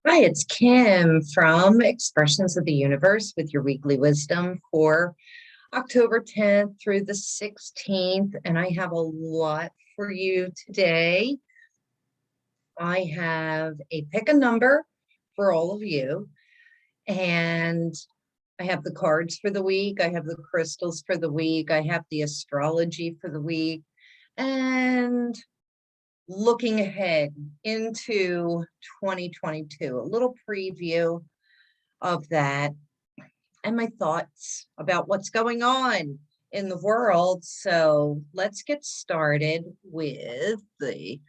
Hi, it's Kim from Expressions of the Universe with your weekly wisdom for October 10th through the 16th. And I have a lot for you today. I have a pick a number for all of you. And I have the cards for the week. I have the crystals for the week. I have the astrology for the week. And looking ahead into 2022, a little preview of that and my thoughts about what's going on in the world. So let's get started with the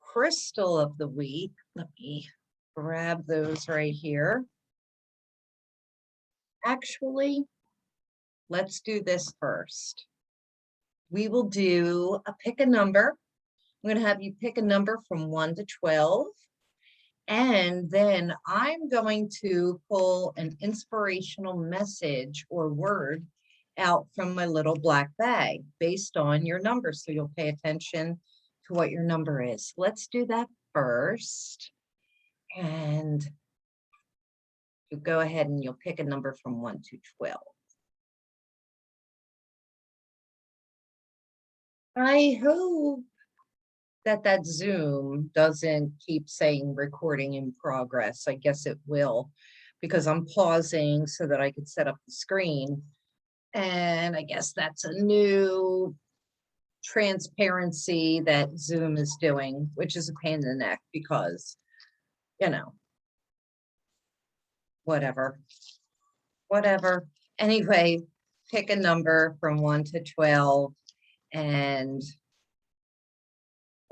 crystal of the week. Let me grab those right here. Actually, let's do this first. We will do a pick a number. I'm going to have you pick a number from 1 to 12. And then I'm going to pull an inspirational message or word out from my little black bag based on your number. So you'll pay attention to what your number is. Let's do that first. And you go ahead and you'll pick a number from 1 to 12. I hope that Zoom doesn't keep saying recording in progress. I guess it will, because I'm pausing so that I could set up the screen. And I guess that's a new transparency that Zoom is doing, which is a pain in the neck because, whatever. Anyway, pick a number from 1 to 12 and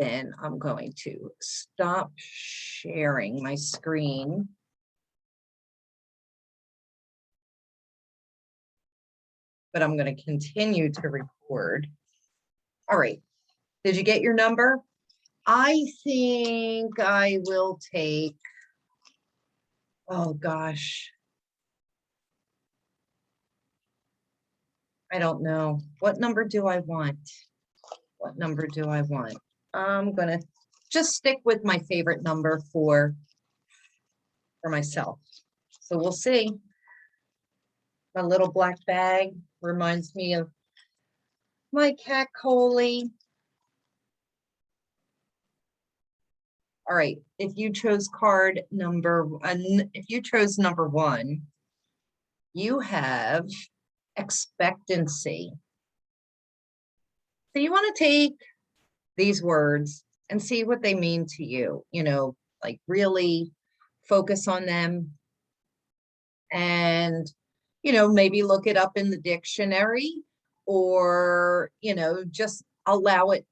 then I'm going to stop sharing my screen. But I'm going to continue to record. All right. Did you get your number? I think I will take, oh gosh. I don't know. What number do I want? What number do I want? I'm going to just stick with my favorite number for myself. So we'll see. My little black bag reminds me of my cat Coley. All right, if you chose number 1, you have expectancy. So you want to take these words and see what they mean to you, like really focus on them and, maybe look it up in the dictionary or, just allow it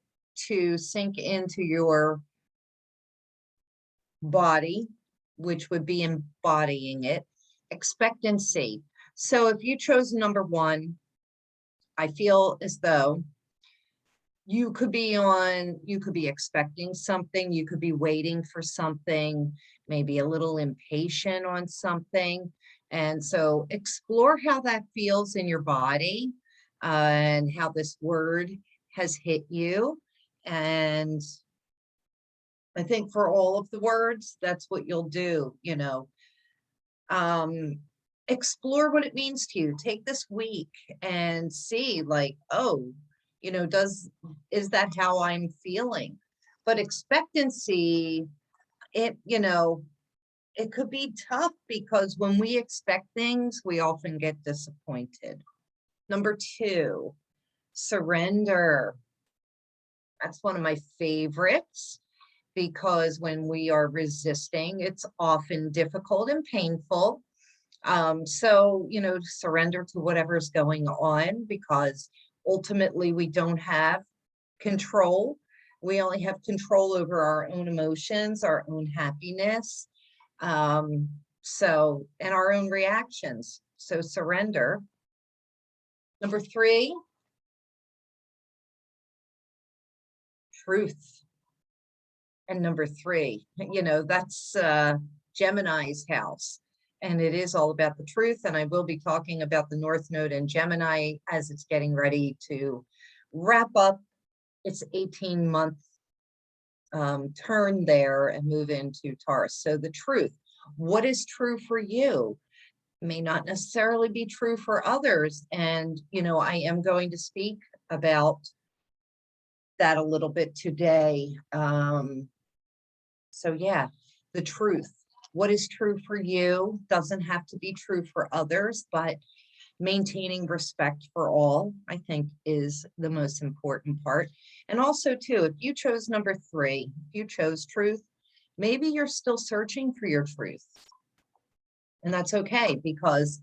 to sink into your body, which would be embodying it. Expectancy. So if you chose number 1, I feel as though you could be expecting something, you could be waiting for something, maybe a little impatient on something. And so explore how that feels in your body and how this word has hit you. And I think for all of the words, that's what you'll do, explore what it means to you. Take this week and see like, oh, is that how I'm feeling? But expectancy, it could be tough because when we expect things, we often get disappointed. Number 2, surrender. That's one of my favorites because when we are resisting, it's often difficult and painful. So, surrender to whatever's going on because ultimately we don't have control. We only have control over our own emotions, our own happiness, and our own reactions. So surrender. Number 3, truth. And number 3, that's Gemini's house. And it is all about the truth. And I will be talking about the North Node in Gemini as it's getting ready to wrap up its 18-month turn there and move into Taurus. So the truth. What is true for you may not necessarily be true for others. And, I am going to speak about that a little bit today. So yeah, the truth. What is true for you doesn't have to be true for others, but maintaining respect for all, I think, is the most important part. And also, too, if you chose number 3, if you chose truth, maybe you're still searching for your truth. And that's okay, because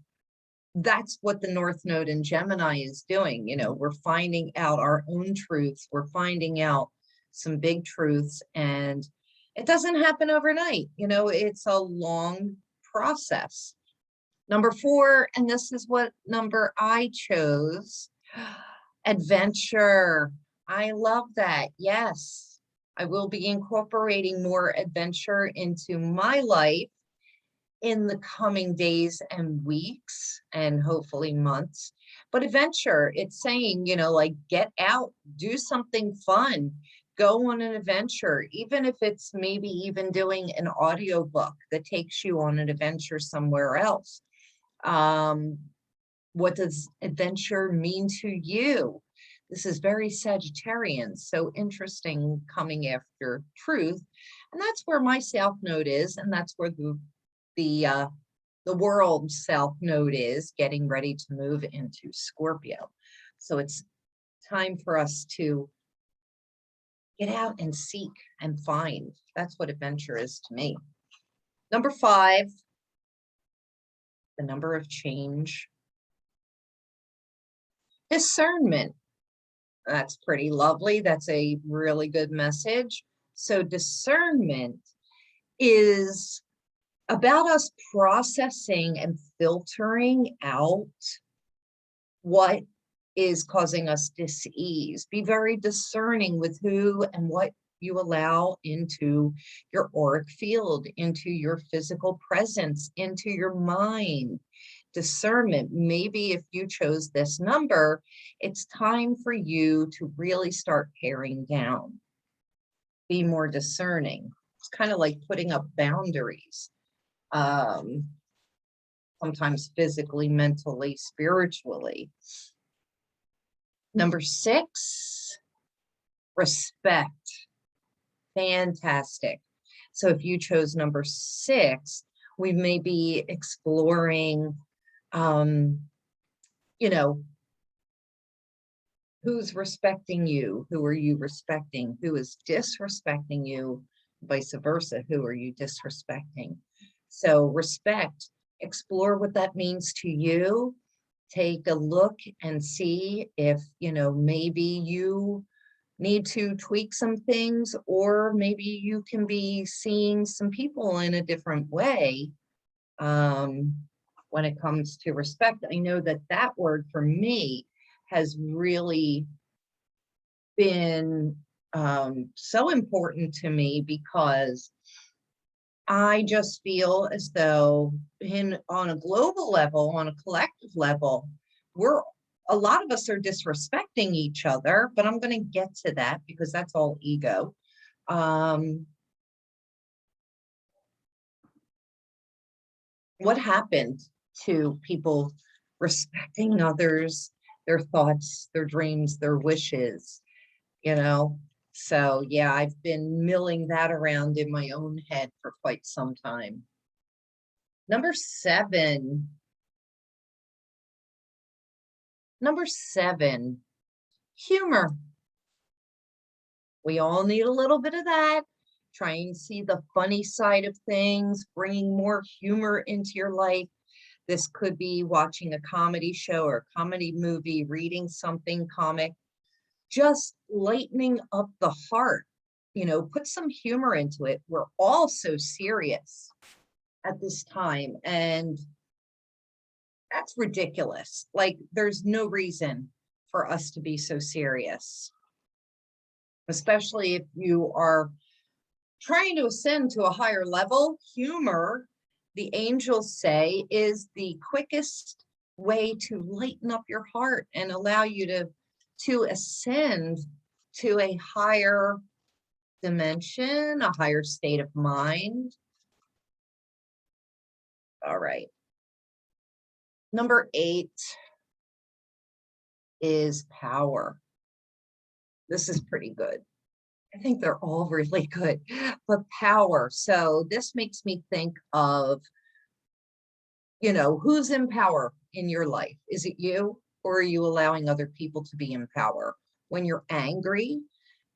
that's what the North Node in Gemini is doing. We're finding out our own truths. We're finding out some big truths, and it doesn't happen overnight. It's a long process. Number 4, and this is what number I chose, adventure. I love that. Yes, I will be incorporating more adventure into my life in the coming days and weeks, and hopefully months. But adventure, it's saying, like, get out, do something fun, go on an adventure, even if it's maybe even doing an audiobook that takes you on an adventure somewhere else. What does adventure mean to you? This is very Sagittarian, so interesting, coming after truth. And that's where my South Node is, and that's where the world South Node is, getting ready to move into Scorpio. So it's time for us to get out and seek and find. That's what adventure is to me. Number 5, the number of change. Discernment. That's pretty lovely. That's a really good message. So discernment is about us processing and filtering out what is causing us dis-ease. Be very discerning with who and what you allow into your auric field, into your physical presence, into your mind. Discernment. Maybe if you chose this number, it's time for you to really start paring down. Be more discerning. It's kind of like putting up boundaries. Sometimes physically, mentally, spiritually. Number 6, respect. Fantastic. So if you chose number 6, we may be exploring, who's respecting you? Who are you respecting? Who is disrespecting you? Vice versa. Who are you disrespecting? So respect, explore what that means to you. Take a look and see if, maybe you need to tweak some things, or maybe you can be seeing some people in a different way. When it comes to respect, I know that word for me has really been so important to me, because I just feel as though on a global level, on a collective level, a lot of us are disrespecting each other, but I'm going to get to that because that's all ego. What happened to people respecting others, their thoughts, their dreams, their wishes, So yeah, I've been milling that around in my own head for quite some time. Number 7. Number 7, humor. We all need a little bit of that. Try and see the funny side of things, bringing more humor into your life. This could be watching a comedy show or a comedy movie, reading something comic, just lightening up the heart. Put some humor into it. We're all so serious at this time, and that's ridiculous. Like, there's no reason for us to be so serious, especially if you are trying to ascend to a higher level. Humor, the angels say, is the quickest way to lighten up your heart and allow you to ascend to a higher dimension, a higher state of mind. All right. Number 8 is power. This is pretty good. I think they're all really good, but power. So this makes me think of, who's in power in your life? Is it you, or are you allowing other people to be in power? When you're angry,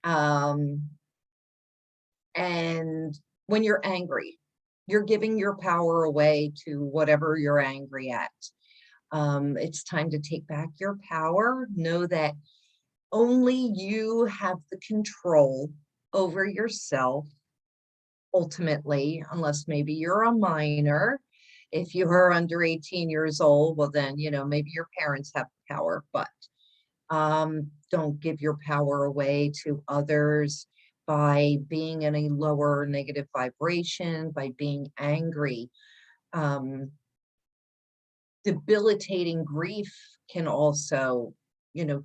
and when you're angry, you're giving your power away to whatever you're angry at. It's time to take back your power. Know that only you have the control over yourself, ultimately, unless maybe you're a minor. If you are under 18 years old, well, then, maybe your parents have power, but don't give your power away to others by being in a lower negative vibration, by being angry. Debilitating grief can also,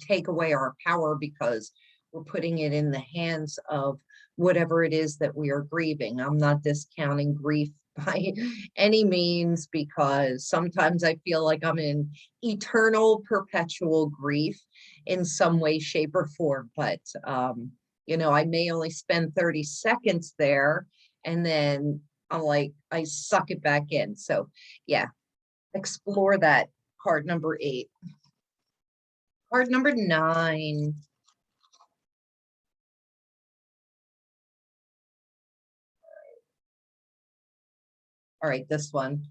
take away our power because we're putting it in the hands of whatever it is that we are grieving. I'm not discounting grief by any means, because sometimes I feel like I'm in eternal, perpetual grief in some way, shape, or form. But, I may only spend 30 seconds there, and then I'm like, I suck it back in. So, yeah, explore that. Card number 8. Card number 9. All right, this one.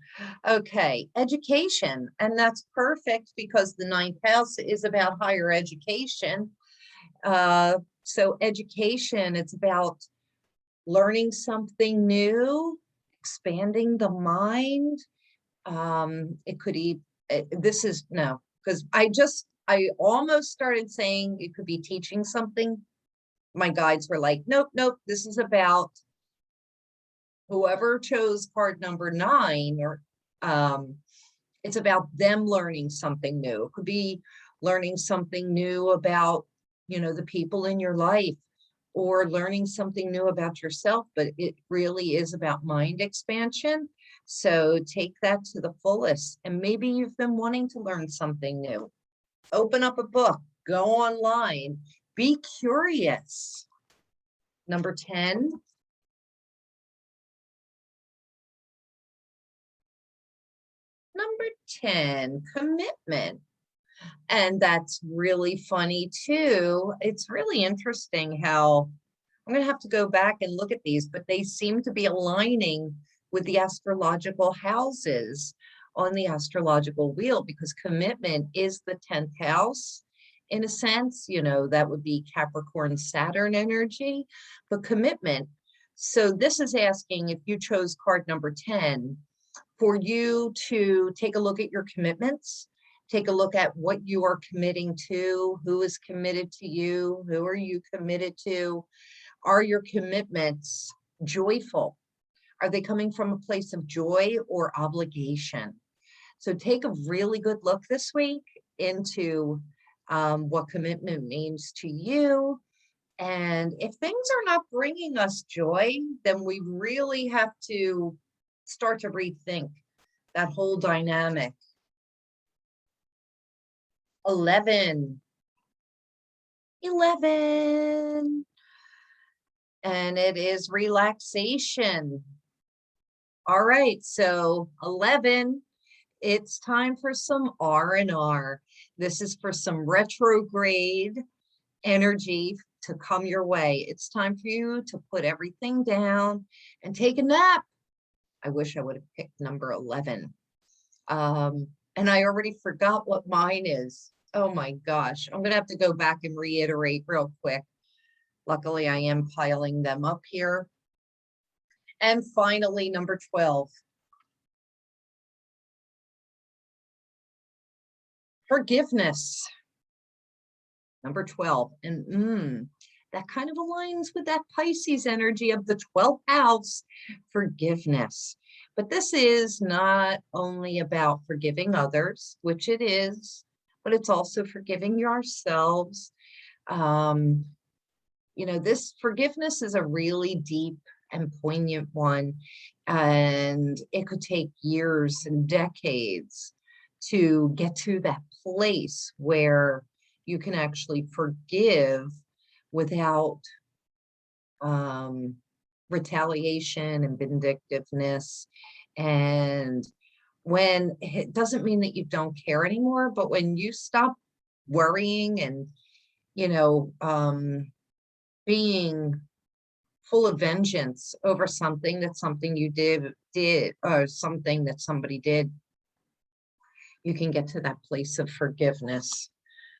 Okay, education. And that's perfect because the 9th house is about higher education. So education, it's about learning something new, expanding the mind. It could be, this is, no, because I almost started saying it could be teaching something. My guides were like, nope, this is about whoever chose card number 9, or it's about them learning something new. It could be learning something new about, the people in your life, or learning something new about yourself, but it really is about mind expansion. So take that to the fullest. And maybe you've been wanting to learn something new. Open up a book, go online, be curious. Number 10. Number 10, commitment. And that's really funny too. It's really interesting how I'm going to have to go back and look at these, but they seem to be aligning with the astrological houses on the astrological wheel, because commitment is the 10th house. In a sense, that would be Capricorn Saturn energy, but commitment. So this is asking, if you chose card number 10, for you to take a look at your commitments, take a look at what you are committing to, who is committed to you, who are you committed to? Are your commitments joyful? Are they coming from a place of joy or obligation? So take a really good look this week into what commitment means to you. And if things are not bringing us joy, then we really have to start to rethink that whole dynamic. 11. And it is relaxation. All right, so 11, it's time for some R&R. This is for some retrograde energy to come your way. It's time for you to put everything down and take a nap. I wish I would have picked number 11. And I already forgot what mine is. Oh my gosh, I'm gonna have to go back and reiterate real quick. Luckily, I am piling them up here. And finally, number 12. Forgiveness. Number 12. And that kind of aligns with that Pisces energy of the 12th house, forgiveness. But this is not only about forgiving others, which it is, but it's also forgiving yourselves. This forgiveness is a really deep and poignant one. And it could take years and decades to get to that place where you can actually forgive without retaliation and vindictiveness. And when it doesn't mean that you don't care anymore, but when you stop worrying and, you know, being full of vengeance over something you did or something that somebody did, you can get to that place of forgiveness.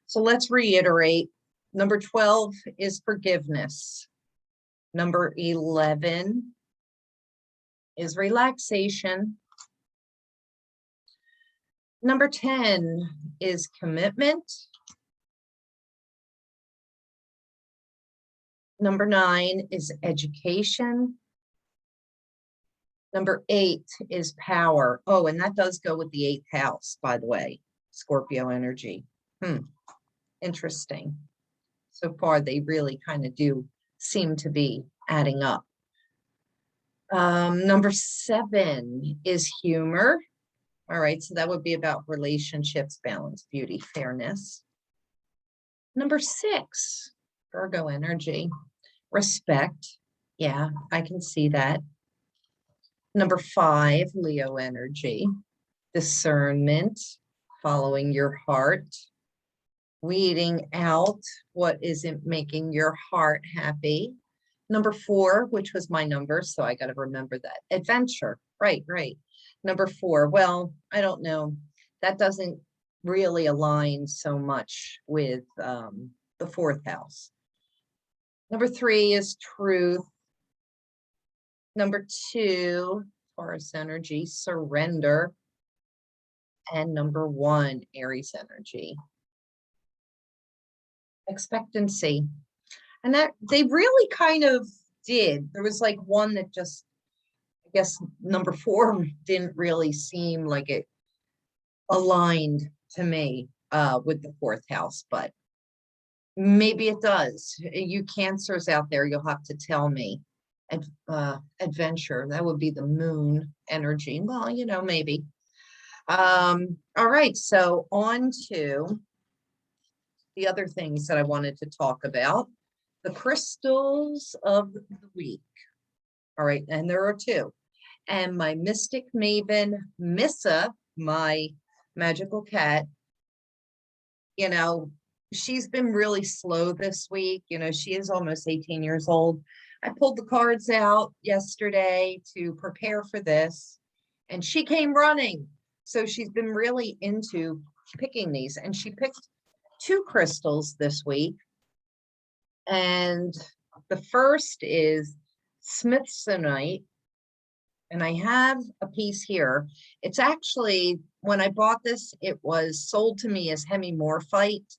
So let's reiterate. Number 12 is forgiveness. Number 11 is relaxation. Number 10 is commitment. Number 9 is education. Number 8 is power. Oh, and that does go with the 8th house, by the way, Scorpio energy. Interesting. So far, they really kind of do seem to be adding up. Number 7 is humor. All right, so that would be about relationships, balance, beauty, fairness. Number 6, Virgo energy, respect. Yeah, I can see that. Number 5, Leo energy, discernment, following your heart, weeding out what isn't making your heart happy. Number 4, which was my number, so I got to remember that. Adventure. Right. Number 4. Well, I don't know. That doesn't really align so much with the 4th house. Number 3 is truth. Number 2, Taurus energy, surrender. And number 1, Aries energy, expectancy. And that they really kind of did. There was like one that just, I guess number 4 didn't really seem like it aligned to me with the 4th house, but maybe it does. You Cancers out there, you'll have to tell me. Adventure, that would be the moon energy. Well, you know, maybe. All right, so on to the other things that I wanted to talk about. The crystals of the week. All right, and there are 2. And my mystic maven, Missa, my magical cat, you know, she's been really slow this week. You know, she is almost 18 years old. I pulled the cards out yesterday to prepare for this, and she came running. So she's been really into picking these, and she picked 2 crystals this week. And the first is Smithsonite, and I have a piece here. It's actually, when I bought this, it was sold to me as hemimorphite,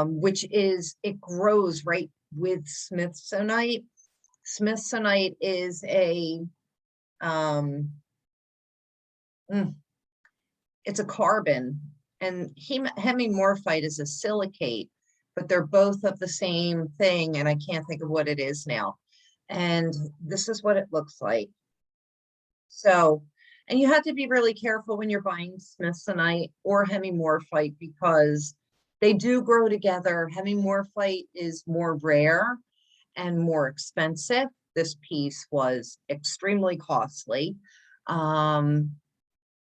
which is, it grows right with Smithsonite. Smithsonite is a, it's a carbon, and hemimorphite is a silicate, but they're both of the same thing, and I can't think of what it is now. And this is what it looks like. So, and you have to be really careful when you're buying Smithsonite or hemimorphite because they do grow together. Hemimorphite is more rare and more expensive. This piece was extremely costly. But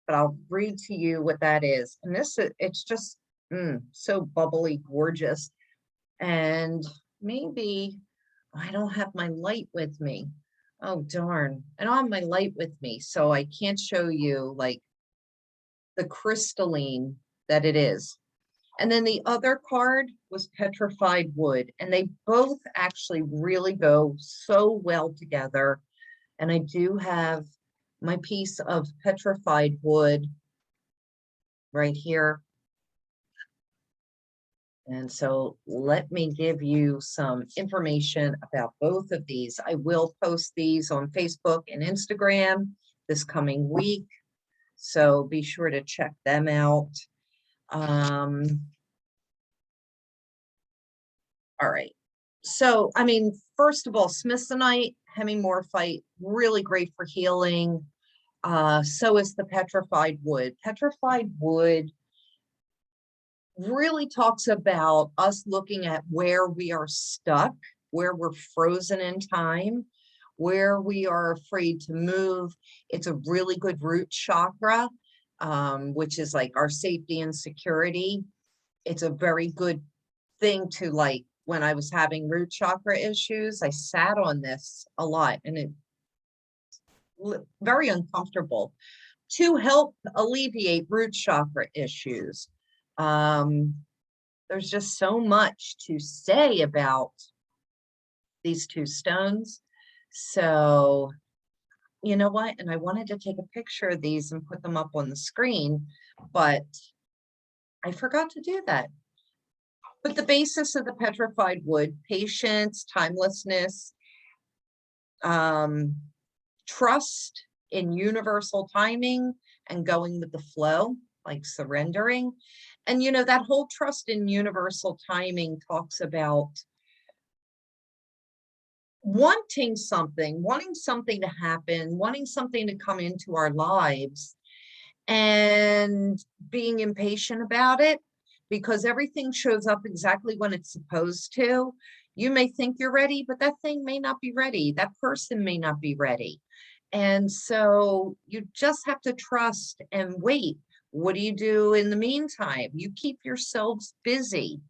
I'll read to you what that is. And this, it's just so bubbly, gorgeous. And maybe I don't have my light with me. Oh, darn. I don't have my light with me, so I can't show you like the crystalline that it is. And then the other card was petrified wood, and they both actually really go so well together. And I do have my piece of petrified wood right here. And so let me give you some information about both of these. I will post these on Facebook and Instagram this coming week, so be sure to check them out. All right. So, I mean, first of all, Smithsonite, hemimorphite, really great for healing. So is the petrified wood. Petrified wood really talks about us looking at where we are stuck, where we're frozen in time, where we are afraid to move. It's a really good root chakra, which is like our safety and security. It's a very good thing to, like, when I was having root chakra issues, I sat on this a lot, and it very uncomfortable to help alleviate root chakra issues. There's just so much to say about these two stones. So, you know what? And I wanted to take a picture of these and put them up on the screen, but I forgot to do that. But the basis of the petrified wood: patience, timelessness, trust in universal timing, and going with the flow, like surrendering. And, you know, that whole trust in universal timing talks about wanting something to happen, wanting something to come into our lives, and being impatient about it, because everything shows up exactly when it's supposed to. You may think you're ready, but that thing may not be ready. That person may not be ready. And so you just have to trust and wait. What do you do in the meantime? You keep yourselves busy.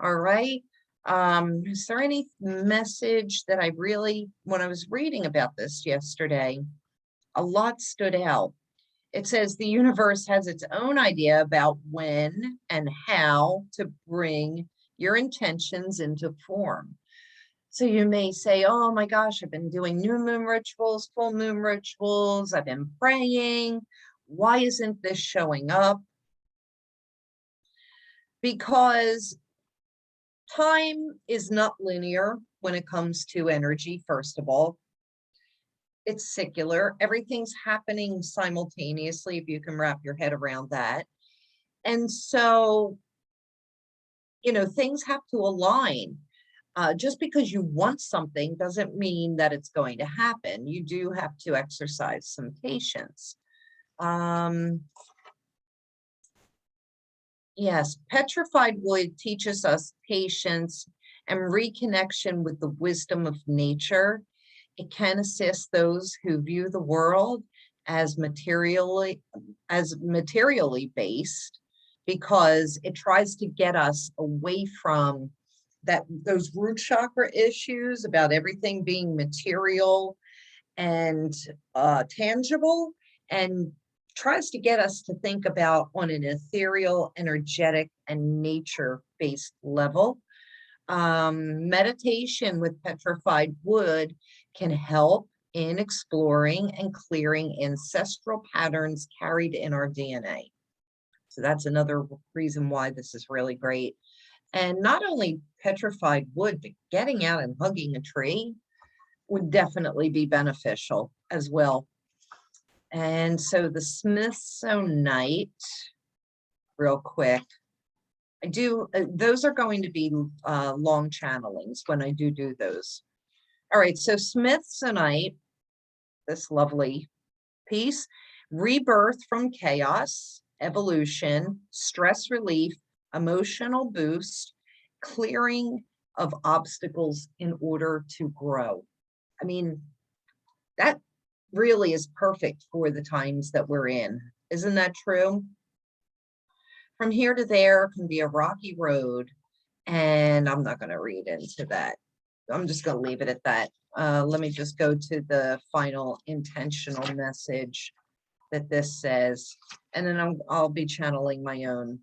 All right. Is there any message that I really, when I was reading about this yesterday, a lot stood out. It says the universe has its own idea about when and how to bring your intentions into form. So you may say, oh my gosh, I've been doing new moon rituals, full moon rituals, I've been praying. Why isn't this showing up? Because time is not linear when it comes to energy, first of all. It's secular. Everything's happening simultaneously, if you can wrap your head around that. And so, you know, things have to align. Just because you want something doesn't mean that it's going to happen. You do have to exercise some patience. Yes, petrified wood teaches us patience and reconnection with the wisdom of nature. It can assist those who view the world as materially based, because it tries to get us away from those root chakra issues about everything being material and tangible, and tries to get us to think about on an ethereal, energetic, and nature-based level. Meditation with petrified wood can help in exploring and clearing ancestral patterns carried in our DNA. So that's another reason why this is really great. And not only petrified wood, but getting out and hugging a tree would definitely be beneficial as well. And so the Smithsonite, real quick, I do, those are going to be long channelings when I do those. All right, so Smithsonite, this lovely piece: rebirth from chaos, evolution, stress relief, emotional boost, clearing of obstacles in order to grow. I mean, that really is perfect for the times that we're in. Isn't that true? From here to there can be a rocky road, and I'm not going to read into that. I'm just going to leave it at that. Let me just go to the final intentional message that this says, and then I'll be channeling my own.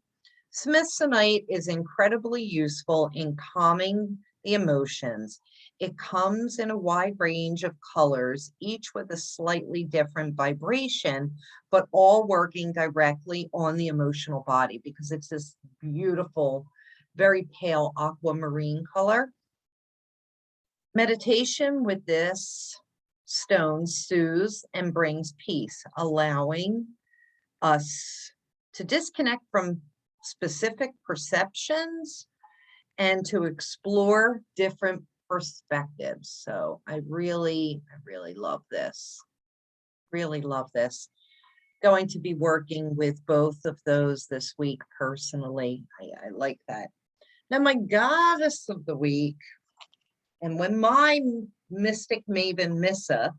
Smithsonite is incredibly useful in calming the emotions. It comes in a wide range of colors, each with a slightly different vibration, but all working directly on the emotional body, because it's this beautiful, very pale aquamarine color. Meditation with this stone soothes and brings peace, allowing us to disconnect from specific perceptions and to explore different perspectives. So I really love this. Really love this. Going to be working with both of those this week personally. I like that. Now, my goddess of the week, and when my mystic maven Missa,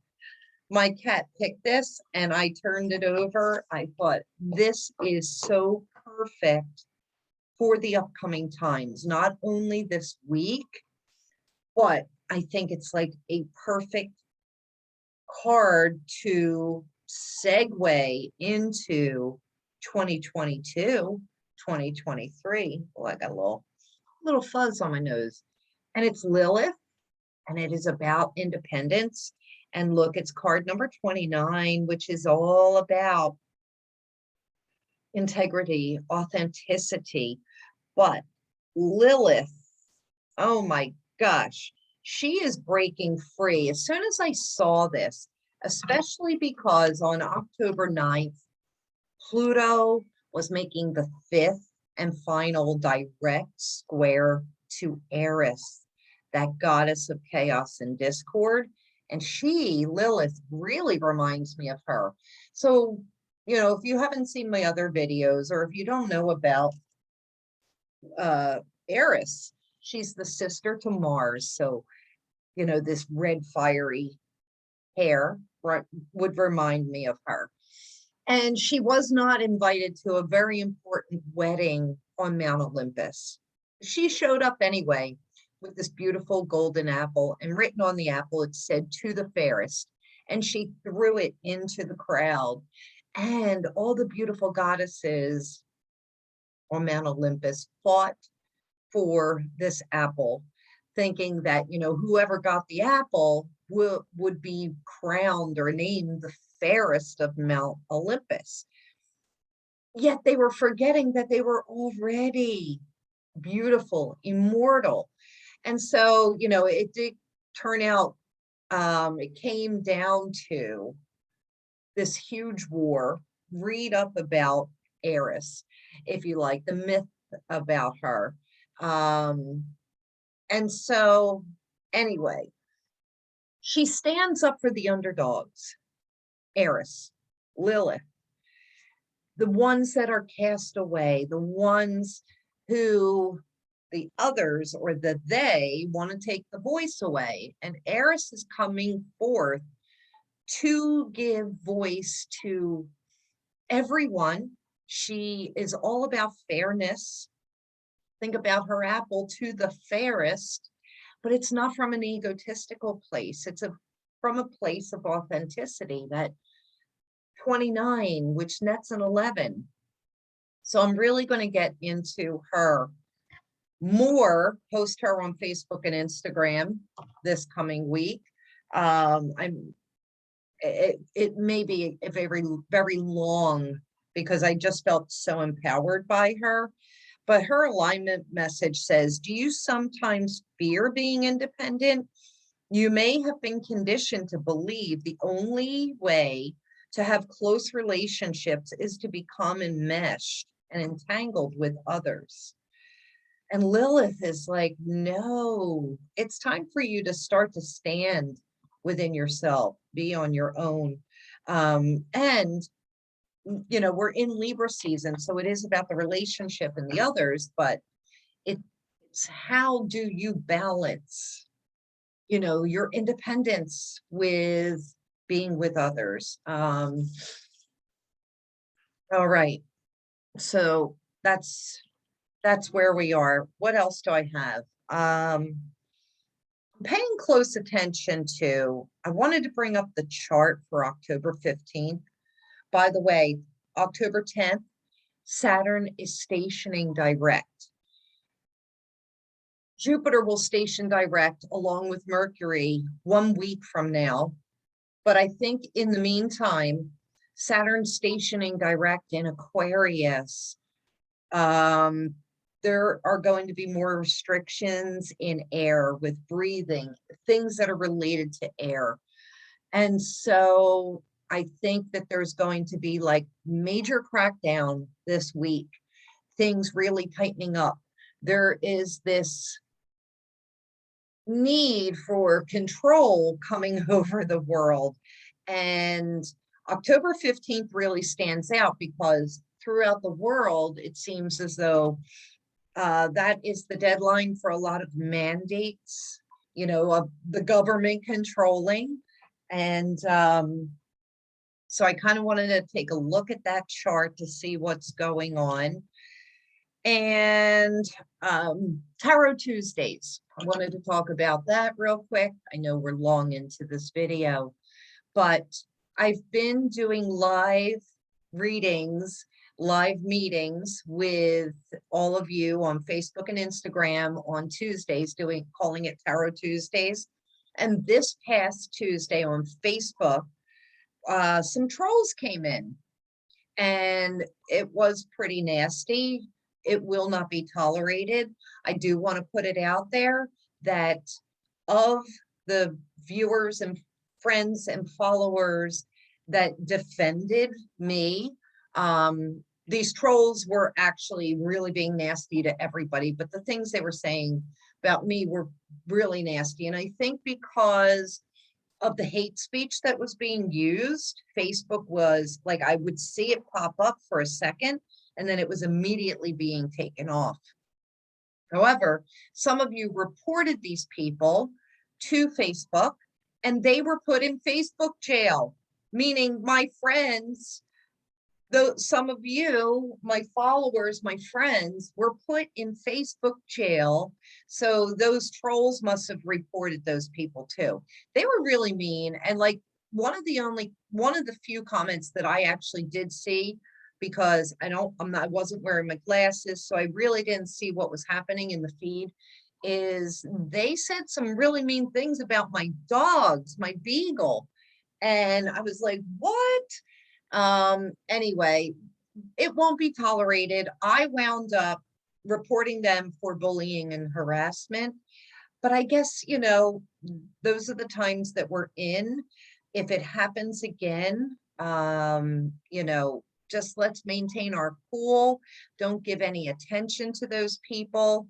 my cat, picked this and I turned it over, I thought this is so perfect for the upcoming times, not only this week, but I think it's like a perfect card to segue into 2022, 2023. Oh, I got a little fuzz on my nose. And it's Lilith, and it is about independence. And look, it's card number 29, which is all about integrity, authenticity. But Lilith, oh my gosh, she is breaking free. As soon as I saw this, especially because on October 9th, Pluto was making the 5th and final direct square to Eris, that goddess of chaos and discord. And she, Lilith, really reminds me of her. So, you know, if you haven't seen my other videos, or if you don't know about Eris, she's the sister to Mars. So, you know, this red fiery hair would remind me of her. And she was not invited to a very important wedding on Mount Olympus. She showed up anyway with this beautiful golden apple, and written on the apple, it said, "To the fairest." And she threw it into the crowd. And all the beautiful goddesses on Mount Olympus fought for this apple, thinking that, you know, whoever got the apple would be crowned or named the fairest of Mount Olympus. Yet they were forgetting that they were already beautiful, immortal. And so, you know, it did turn out, it came down to this huge war. Read up about Eris, if you like, the myth about her. And so, anyway, she stands up for the underdogs, Eris, Lilith, the ones that are cast away, the ones who the others or the they want to take the voice away. And Eris is coming forth to give voice to everyone. She is all about fairness. Think about her apple, to the fairest, but it's not from an egotistical place. It's from a place of authenticity. That 29, which nets an 11. So I'm really going to get into her more, post her on Facebook and Instagram this coming week. It may be a very long, because I just felt so empowered by her. But her alignment message says, do you sometimes fear being independent? You may have been conditioned to believe the only way to have close relationships is to become enmeshed and entangled with others. And Lilith is like, no, it's time for you to start to stand within yourself, be on your own. And, you know, we're in Libra season, so it is about the relationship and the others, but it's how do you balance, you know, your independence with being with others. All right. So that's where we are. What else do I have? Paying close attention to, I wanted to bring up the chart for October 15th. By the way, October 10th, Saturn is stationing direct. Jupiter will station direct along with Mercury 1 week from now. But I think in the meantime, Saturn stationing direct in Aquarius, there are going to be more restrictions in air with breathing, things that are related to air. And so I think that there's going to be like major crackdown this week, things really tightening up. There is this need for control coming over the world. And October 15th really stands out because throughout the world, it seems as though that is the deadline for a lot of mandates, you know, of the government controlling. And so I kind of wanted to take a look at that chart to see what's going on. And Tarot Tuesdays, I wanted to talk about that real quick. I know we're long into this video, but I've been doing live readings, live meetings with all of you on Facebook and Instagram on Tuesdays, calling it Tarot Tuesdays. And this past Tuesday on Facebook, some trolls came in and it was pretty nasty. It will not be tolerated. I do want to put it out there that of the viewers and friends and followers that defended me, these trolls were actually really being nasty to everybody, but the things they were saying about me were really nasty. And I think because of the hate speech that was being used, Facebook was like, I would see it pop up for a second, and then it was immediately being taken off. However, some of you reported these people to Facebook, and they were put in Facebook jail, meaning my friends, though some of you, my followers, my friends, were put in Facebook jail. So those trolls must have reported those people too. They were really mean. And like one of the few comments that I actually did see, because I wasn't wearing my glasses, so I really didn't see what was happening in the feed, is they said some really mean things about my dogs, my beagle. And I was like, what? Anyway, it won't be tolerated. I wound up reporting them for bullying and harassment, but I guess, you know, those are the times that we're in. If it happens again, you know, just let's maintain our cool. Don't give any attention to those people.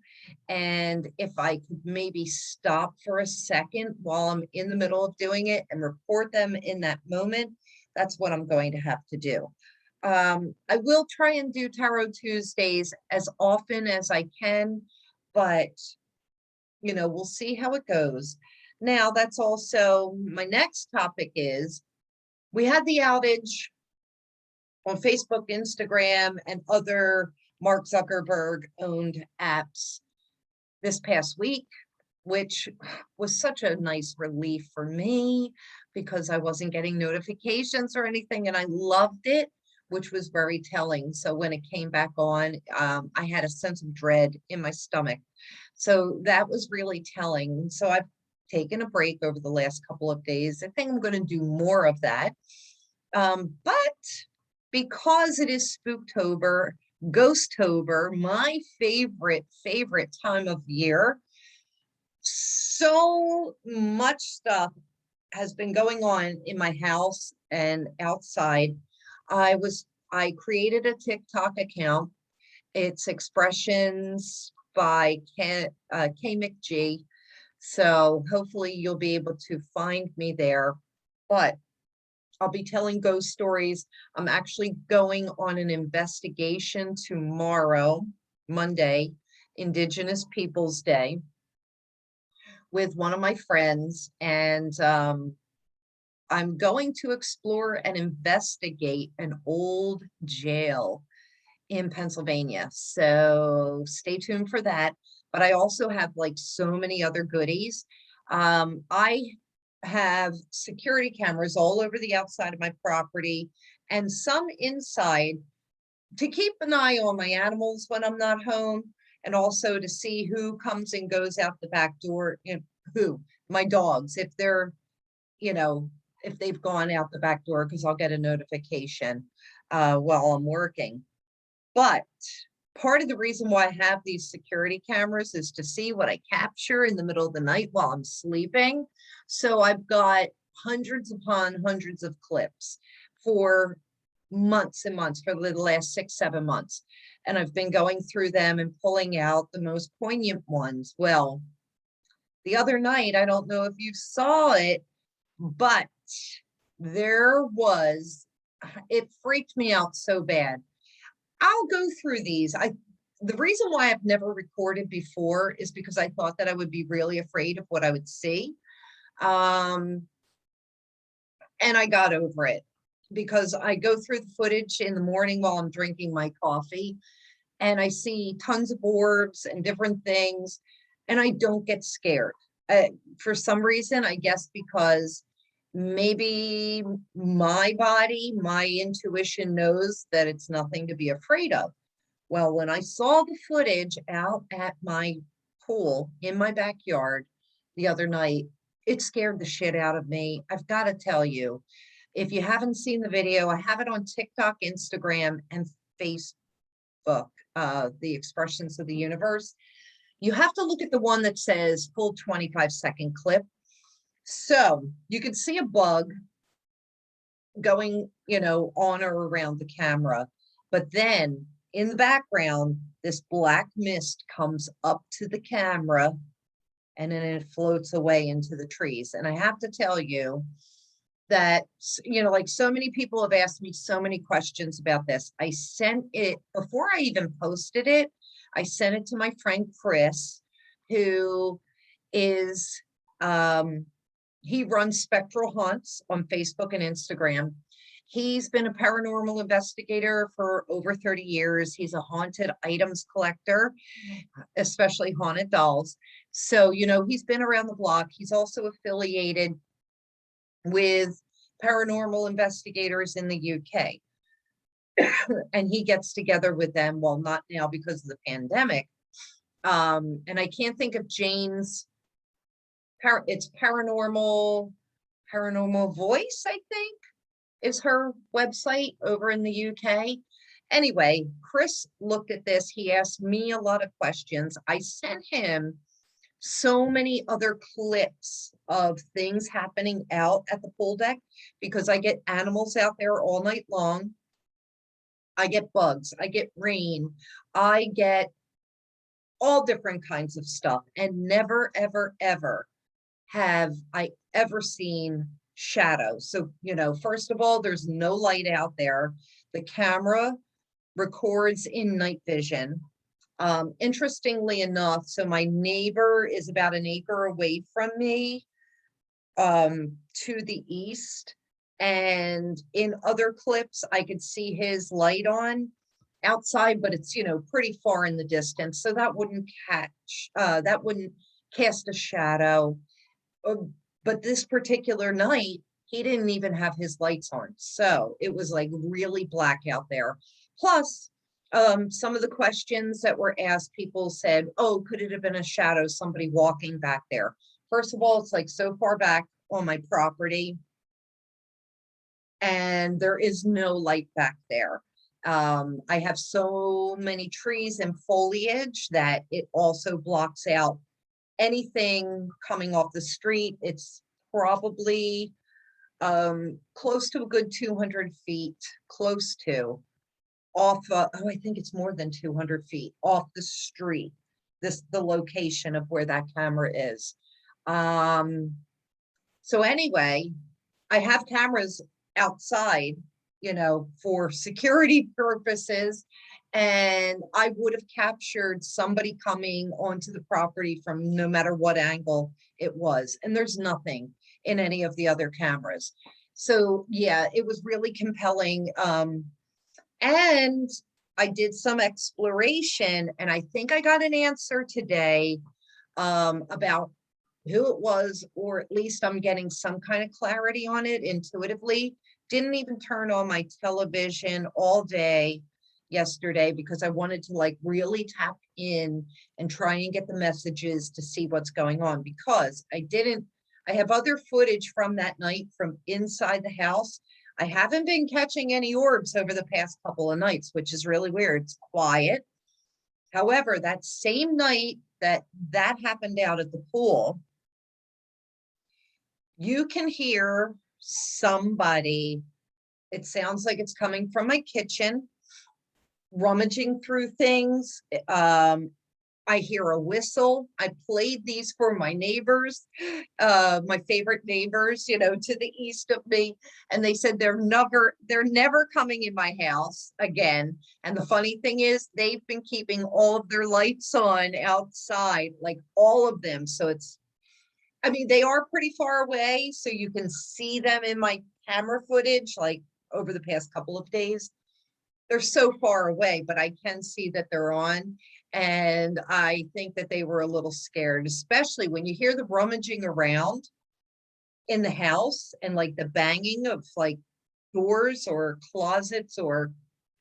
And if I could maybe stop for a second while I'm in the middle of doing it and report them in that moment, that's what I'm going to have to do. I will try and do Tarot Tuesdays as often as I can, but you know, we'll see how it goes. Now, that's also my next topic is we had the outage on Facebook, Instagram, and other Mark Zuckerberg owned apps this past week, which was such a nice relief for me because I wasn't getting notifications or anything, and I loved it, which was very telling. So when it came back on, I had a sense of dread in my stomach. So that was really telling. So I've taken a break over the last couple of days. I think I'm going to do more of that. But because it is Spooktober, Ghostober, my favorite time of year, so much stuff has been going on in my house and outside. I created a TikTok account. It's Expressions by K McG. So hopefully you'll be able to find me there. But I'll be telling ghost stories. I'm actually going on an investigation tomorrow, Monday, Indigenous Peoples Day, with one of my friends. And I'm going to explore and investigate an old jail in Pennsylvania. So stay tuned for that. But I also have like so many other goodies. I have security cameras all over the outside of my property and some inside to keep an eye on my animals when I'm not home, and also to see who comes and goes out the back door, and my dogs, if they're, you know, if they've gone out the back door, because I'll get a notification while I'm working. But part of the reason why I have these security cameras is to see what I capture in the middle of the night while I'm sleeping. So I've got hundreds upon hundreds of clips for months and months, for the last 6-7 months. And I've been going through them and pulling out the most poignant ones. Well, The other night, I don't know if you saw it, but there was, it freaked me out so bad. I'll go through these. The reason why I've never recorded before is because I thought that I would be really afraid of what I would see. And I got over it because I go through the footage in the morning while I'm drinking my coffee, and I see tons of orbs and different things, and I don't get scared. For some reason, I guess because maybe my body, my intuition knows that it's nothing to be afraid of. Well, when I saw the footage out at my pool in my backyard the other night, it scared the shit out of me. I've got to tell you, if you haven't seen the video, I have it on TikTok, Instagram, and Facebook, the Expressions of the Universe. You have to look at the one that says full 25-second clip. So you can see a bug going, on or around the camera, but then in the background, this black mist comes up to the camera and then it floats away into the trees. And I have to tell you that, like so many people have asked me so many questions about this. I sent it, before I even posted it, I sent it to my friend Chris, who is, he runs Spectral Haunts on Facebook and Instagram. He's been a paranormal investigator for over 30 years. He's a haunted items collector, especially haunted dolls. So, he's been around the block. He's also affiliated with paranormal investigators in the UK. And he gets together with them, well, not now because of the pandemic. And I can't think of Jane's, it's paranormal voice, I think, is her website over in the UK. Anyway, Chris looked at this. He asked me a lot of questions. I sent him so many other clips of things happening out at the pool deck because I get animals out there all night long. I get bugs, I get rain, I get all different kinds of stuff, and never, ever, ever have I ever seen shadows. So, first of all, there's no light out there. The camera records in night vision. Interestingly enough, so my neighbor is about an acre away from me, to the east. And in other clips, I could see his light on outside, but it's, pretty far in the distance. So that wouldn't that wouldn't cast a shadow. But this particular night, he didn't even have his lights on. So it was like really black out there. Plus, some of the questions that were asked, people said, oh, could it have been a shadow, somebody walking back there? First of all, it's like so far back on my property, and there is no light back there. I have so many trees and foliage that it also blocks out anything coming off the street. It's probably close to a good 200 feet, close to off, I think it's more than 200 feet off the street, the location of where that camera is. So anyway, I have cameras outside, for security purposes, and I would have captured somebody coming onto the property from no matter what angle it was. And there's nothing in any of the other cameras. So yeah, it was really compelling. And I did some exploration, and I think I got an answer today, about who it was, or at least I'm getting some kind of clarity on it intuitively. Didn't even turn on my television all day yesterday because I wanted to really tap in and try and get the messages to see what's going on, because I have other footage from that night from inside the house. I haven't been catching any orbs over the past couple of nights, which is really weird. It's quiet. However, that same night that happened out at the pool, you can hear somebody, it sounds like it's coming from my kitchen, rummaging through things. I I hear a whistle. I played these for my neighbors, my favorite neighbors, to the east of me. And they said they're never coming in my house again. And the funny thing is they've been keeping all of their lights on outside, like all of them. So they are pretty far away, so you can see them in my camera footage, like over the past couple of days. They're so far away, but I can see that they're on. And I think that they were a little scared, especially when you hear the rummaging around in the house and like the banging of like doors or closets or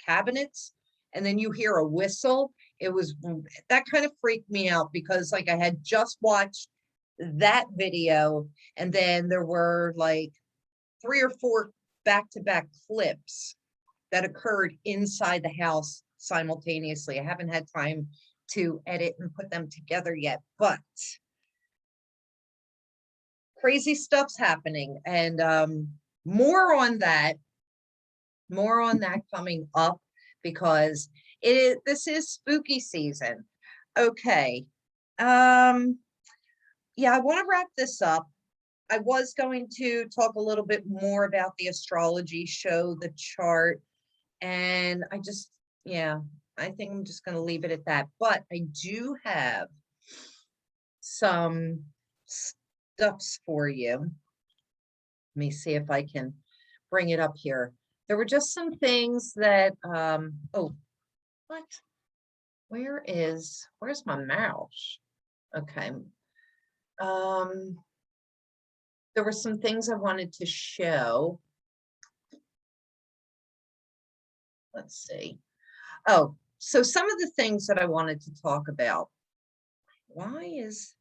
cabinets. And then you hear a whistle. That kind of freaked me out because like I had just watched that video, and then there were like 3 or 4 back-to-back clips that occurred inside the house simultaneously. I haven't had time to edit and put them together yet, but crazy stuff's happening. And more on that coming up, because this is spooky season. Okay. Yeah, I want to wrap this up. I was going to talk a little bit more about the astrology, show the chart, and I think I'm just going to leave it at that. But I do have some stuffs for you. Let me see if I can bring it up here. There were just some things that, oh, what? Where's my mouse? Okay. There were some things I wanted to show. Let's see. Oh, so some of the things that I wanted to talk about. Why is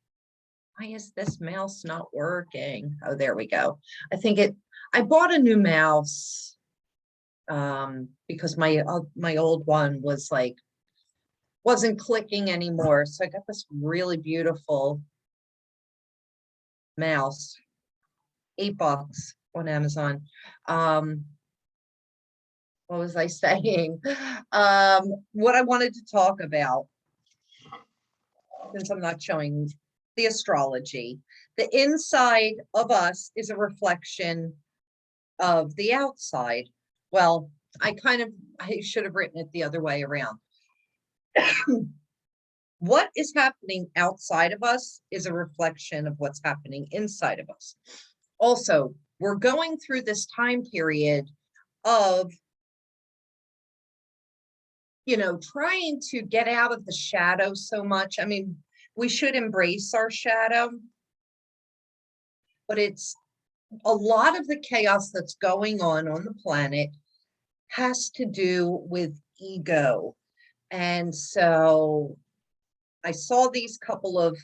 this mouse not working? Oh, there we go. I bought a new mouse because my old one wasn't clicking anymore. So I got this really beautiful mouse, $8 on Amazon. What was I saying? What I wanted to talk about, since I'm not showing the astrology, the inside of us is a reflection of the outside. Well, I should have written it the other way around. What is happening outside of us is a reflection of what's happening inside of us. Also, we're going through this time period of trying to get out of the shadow so much. We should embrace our shadow, but it's a lot of the chaos that's going on the planet has to do with ego. And so I saw these couple of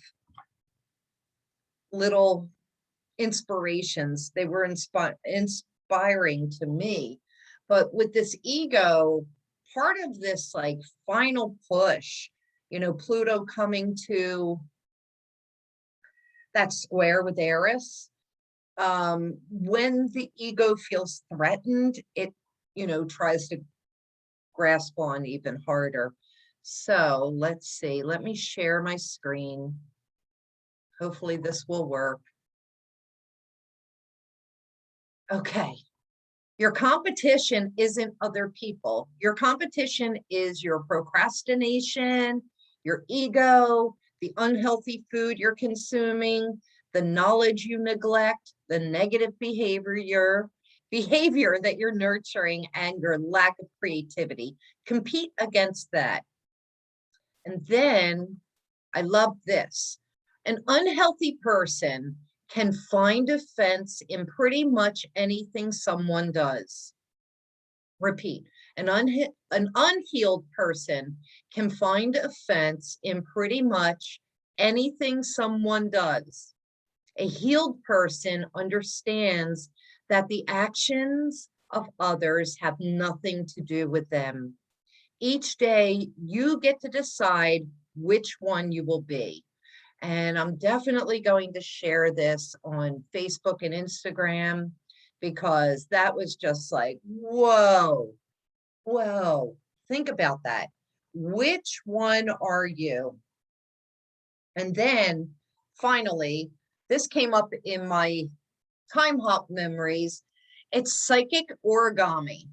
little inspirations. They were inspiring to me. But with this ego, part of this like final push, Pluto coming to that square with Eris, when the ego feels threatened, it tries to grasp on even harder. So let's see, let me share my screen. Hopefully this will work. Okay. Your competition isn't other people. Your competition is your procrastination, your ego, the unhealthy food you're consuming, the knowledge you neglect, the negative behavior that you're nurturing, and your lack of creativity. Compete against that. And then I love this. An unhealthy person can find offense in pretty much anything someone does. Repeat, an unhealed person can find offense in pretty much anything someone does. A healed person understands that the actions of others have nothing to do with them. Each day, you get to decide which one you will be. And I'm definitely going to share this on Facebook and Instagram, because that was just like, whoa, think about that. Which one are you? And then finally, this came up in my time hop memories. It's psychic origami.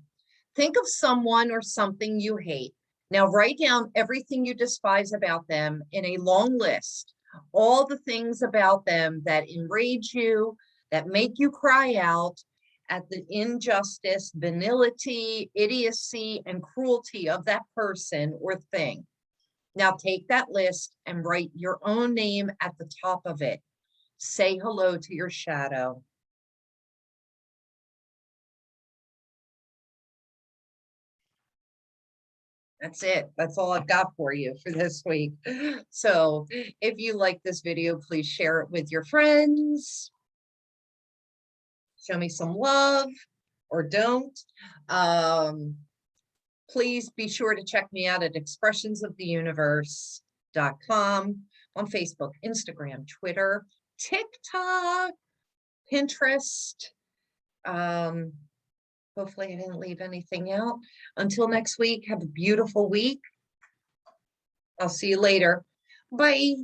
Think of someone or something you hate. Now write down everything you despise about them in a long list. All the things about them that enrage you, that make you cry out at the injustice, venality, idiocy, and cruelty of that person or thing. Now take that list and write your own name at the top of it. Say hello to your shadow. That's it. That's all I've got for you for this week. So if you like this video, please share it with your friends. Show me some love or don't. Please be sure to check me out at expressionsoftheuniverse.com on Facebook, Instagram, Twitter, TikTok, Pinterest. Hopefully I didn't leave anything out. Until next week, have a beautiful week. I'll see you later. Bye.